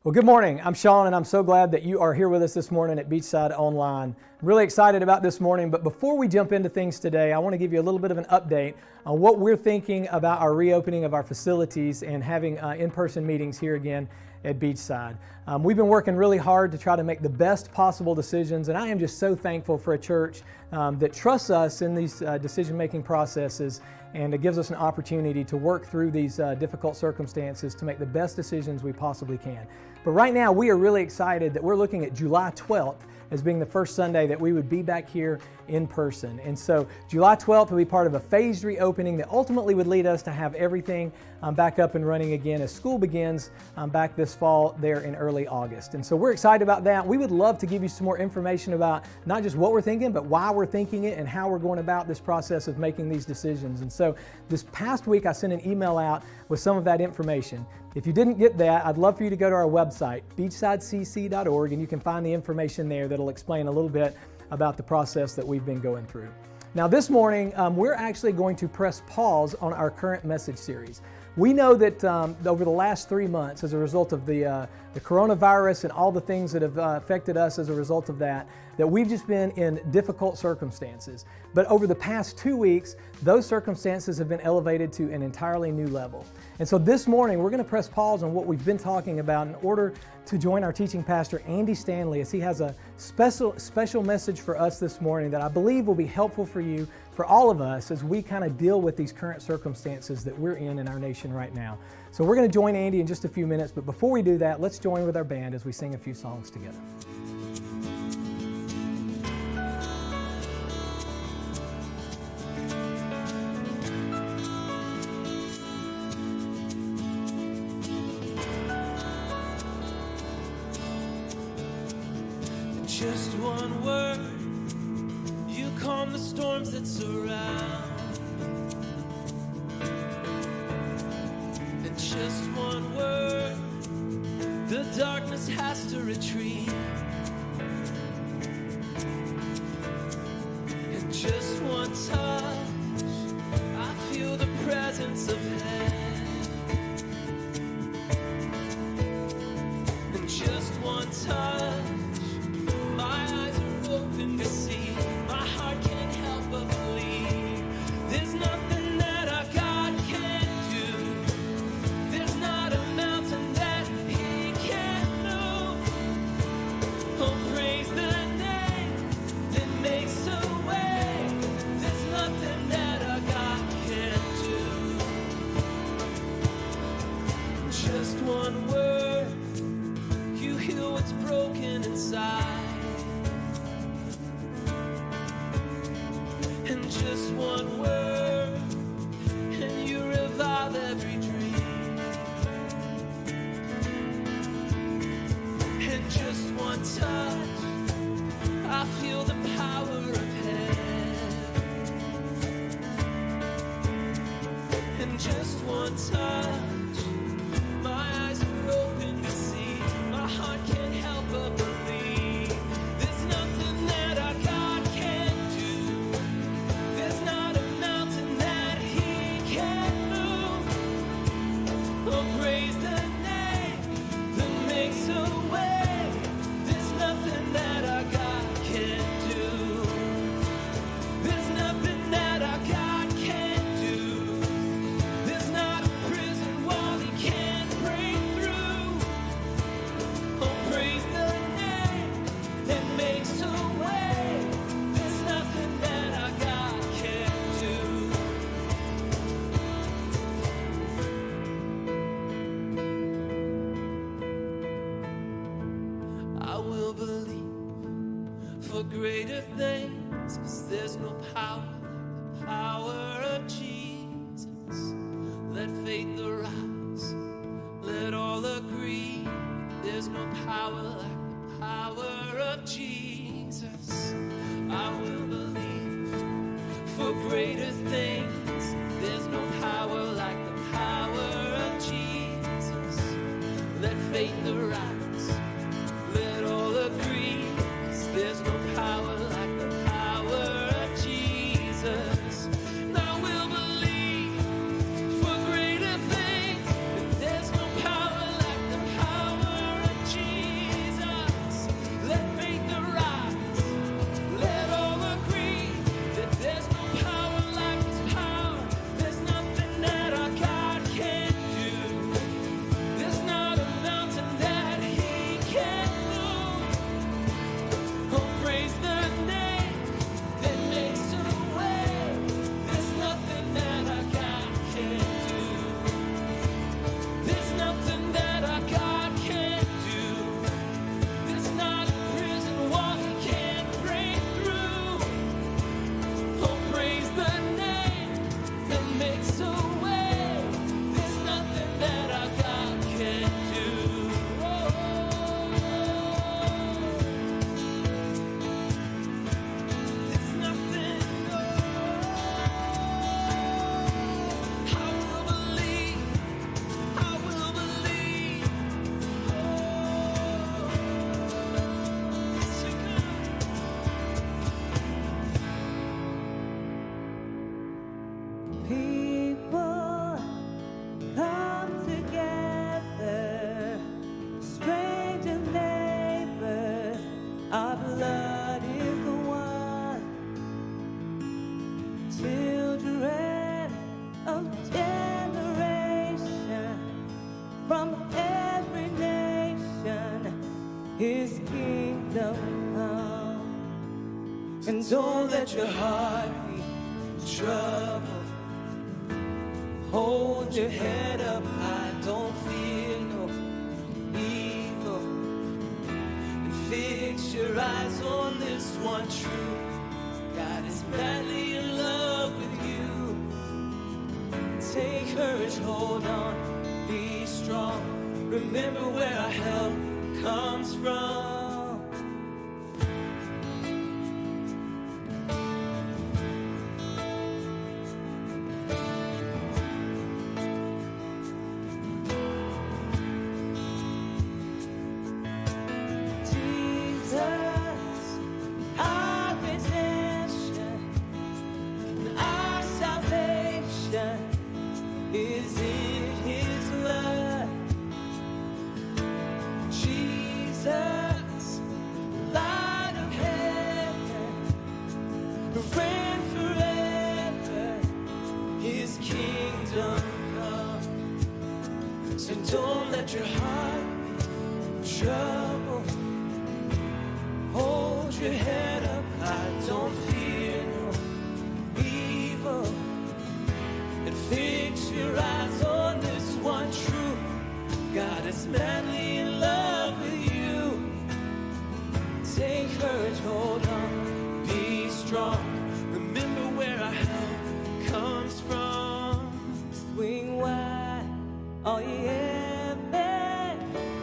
Well, good morning. I'm Sean, and I'm so glad that you are here with us this morning at Beachside Online. I'm really excited about this morning, but before we jump into things today, I want to give you a little bit of an update on what we're thinking about our reopening of our facilities and having in-person meetings here again at Beachside. We've been working really hard to try to make the best possible decisions, and I am just so thankful for a church that trusts us in these decision-making processes, and it gives us an opportunity to work through these difficult circumstances to make the best decisions we possibly can. But right now, we are really excited that we're looking at July 12th as being the first Sunday that we would be back here in person. And so July 12th will be part of a phased reopening that ultimately would lead us to have everything back up and running again as school begins back this fall there in early August. And so we're excited about that. We would love to give you some more information about not just what we're thinking, but why we're thinking it and how we're going about this process of making these decisions. And so this past week, I sent an email out with some of that information. If you didn't get that, I'd love for you to go to our website, beachsidecc.org, and you can find the information there that'll explain a little bit about the process that we've been going through. Now this morning, we're actually going to press pause on our current message series. We know that over the last 3 months, as a result of the coronavirus and all the things that have affected us as a result of that we've just been in difficult circumstances. But over the past 2 weeks, those circumstances have been elevated to an entirely new level. And so this morning, we're going to press pause on what we've been talking about in order to join our teaching pastor, Andy Stanley, as he has a special message for us this morning that I believe will be helpful for you, for all of us, as we kind of deal with these current circumstances that we're in our nation right now. So we're going to join Andy in just a few minutes, but before we do that, let's join with our band as we sing a few songs together. Just one word, you calm the storms that surround. And just one word, the darkness has to retreat. And just one touch, I feel the presence of heaven. And just one touch, to see, my heart can't help but believe. There's nothing that our God can't do. There's not a mountain that He can't move. Oh, praise the name that makes a way. There's nothing that our God can't do. Just one word, you heal what's broken inside. And just one word, and you revive every dream. And just one touch, I feel the power of heaven. And just one touch, my eyes are open to see. My heart can't help but believe. There's nothing that I got. Praise the name that makes a way. There's nothing that our God can't do. There's nothing that our God can't do. There's not a prison wall He can't break through. Oh, praise the name that makes a way. There's nothing that our God can't do. I will believe for greater things, 'cause there's no power like the power of Jesus. Let faith arise, let all agree. There's no power like the power of Jesus. I will believe for greater things. There's no power like the power of Jesus. Let faith arise, let all agree. 'Cause there's no power like the power of Jesus. And I will believe for greater things. There's no power like the power of His kingdom come. And don't let your heart be troubled. Hold your head up high, don't fear no evil. And fix your eyes on this one truth. God is madly in love with you. Take courage, hold on, be strong. Remember where our help comes from. Is in his blood. Jesus, light of heaven, reign forever, his kingdom come. So don't let your heart be troubled. Hold your head up high, don't fear no evil. And fix your eyes on this one truth. God is madly in love with you. Take courage, hold on, be strong. Remember where our help comes from. Swing wide, all ye heaven.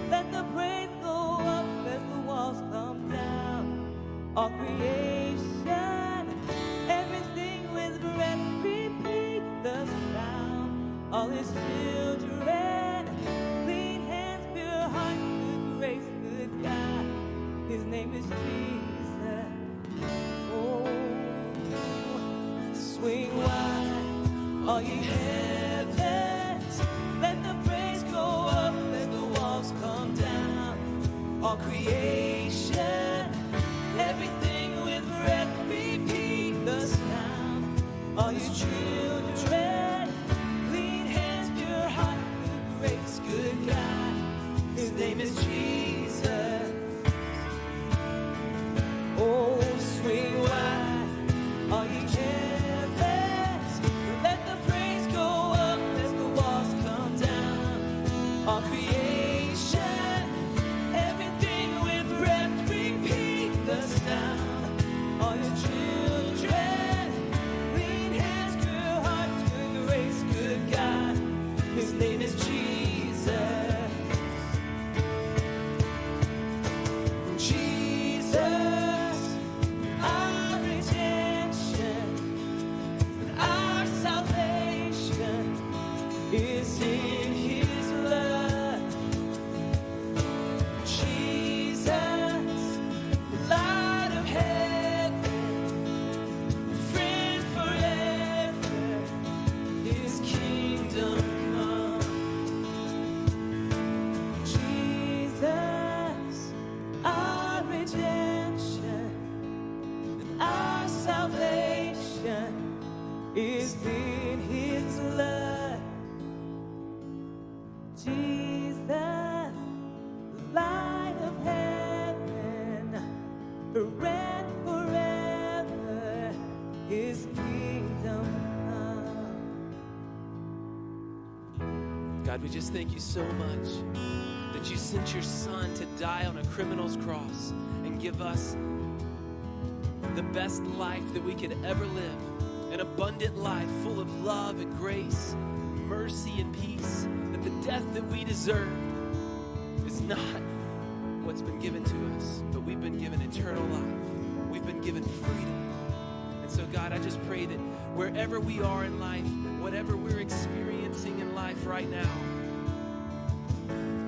Let the praise go up as the walls come down. All creation, everything with breath, repeat the sound. All his children, clean hands, pure heart, good grace, good God. His name is Jesus. Oh, swing wide, all ye heavens. Let the praise go up as the walls come down. All creation, everything with breath, repeat the sound. All his children, clean hands, pure heart, good grace, good God. His name is Jesus. Oh, swing wide, all ye heavens. Let the praise go up as the walls come down. All creation, everything with breath, repeat the sound. All your children, clean hands, pure heart, good grace, good God. His name is Jesus. Jesus, our redemption, our salvation is in his blood. Jesus, light of heaven, friend forever, his kingdom come. Jesus, our redemption, our salvation is in his blood. Jesus, light of heaven, forever, forever, his kingdom come. God, we just thank you so much that you sent your son to die on a criminal's cross and give us the best life that we could ever live, an abundant life full of love and grace, mercy and peace, that the death that we deserve is not what's been given to us, but we've been given eternal life. We've been given freedom. And so God, I just pray that wherever we are in life, whatever we're experiencing in life right now,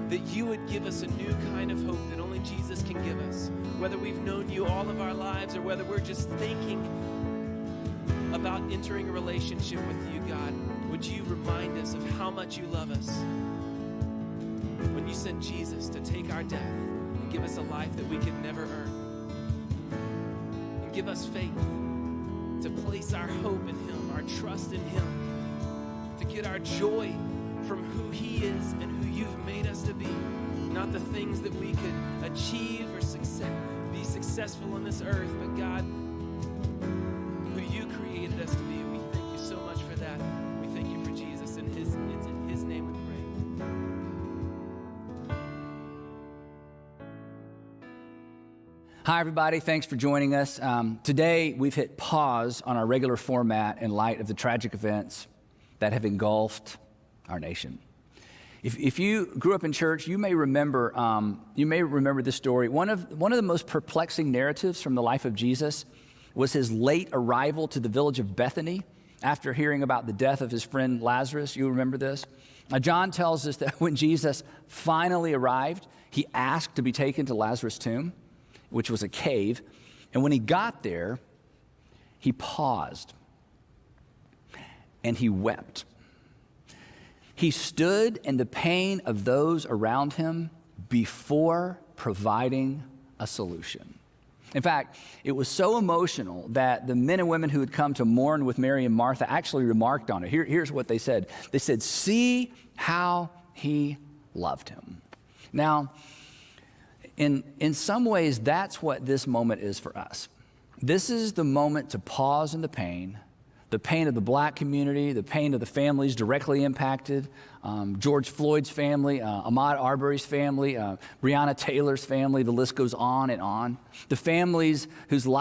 that you would give us a new kind of hope that only Jesus can give us. Whether we've known you all of our lives or whether we're just thinking about entering a relationship with you, God, would you remind us of how much you love us when you sent Jesus to take our death and give us a life that we could never earn. And give us faith to place our hope in him, our trust in him, to get our joy from who he is and who you've made us to be, not the things that we could achieve or be successful on this earth, but God, who you created us to be, we thank you so much for that. We thank you for Jesus, and it's in his name we pray. Hi, everybody. Thanks for joining us. Today, we've hit pause on our regular format in light of the tragic events that have engulfed our nation. If you grew up in church, you may remember this story. One of the most perplexing narratives from the life of Jesus was his late arrival to the village of Bethany after hearing about the death of his friend Lazarus. You remember this? John tells us that when Jesus finally arrived, he asked to be taken to Lazarus' tomb, which was a cave. And when he got there, he paused and he wept. He stood in the pain of those around him before providing a solution. In fact, it was so emotional that the men and women who had come to mourn with Mary and Martha actually remarked on it. Here's what they said. They said, "See how he loved him." Now, in some ways, that's what this moment is for us. This is the moment to pause in the pain of the black community, the pain of the families directly impacted, George Floyd's family, Ahmaud Arbery's family, Breonna Taylor's family, the list goes on and on. The families whose lives